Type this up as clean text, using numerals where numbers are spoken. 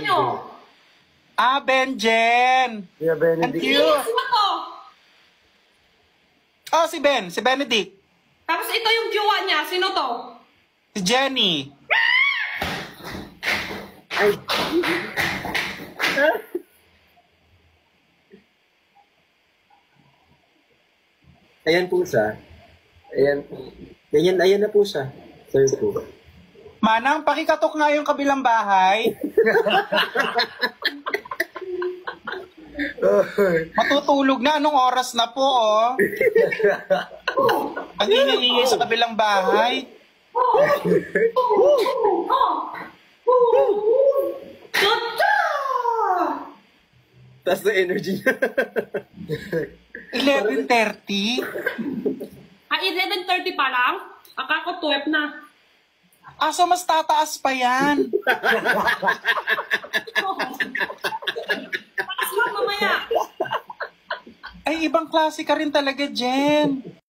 Nyo. Ah, Benjen. Yeah, Benedict. Thank you. Sino to? Oh, si Ben. Si Benedict. Tapos ito yung jowa niya. Sino to? Si Jenny. Ay. Ayan po siya. Ayan. Ayan na po siya. Sir po. Manang, pakikatok nga yung kabilang bahay. Matutulog na. Anong oras na po, oh? Ang ingay sa kabilang bahay. Tapos na energy niya. 11:30? Ah, 11:30 pa lang? Akako 12 na. Ah, so mas tataas pa yan. Takas lang mamaya. Ay, ibang klase ka rin talaga, Jen.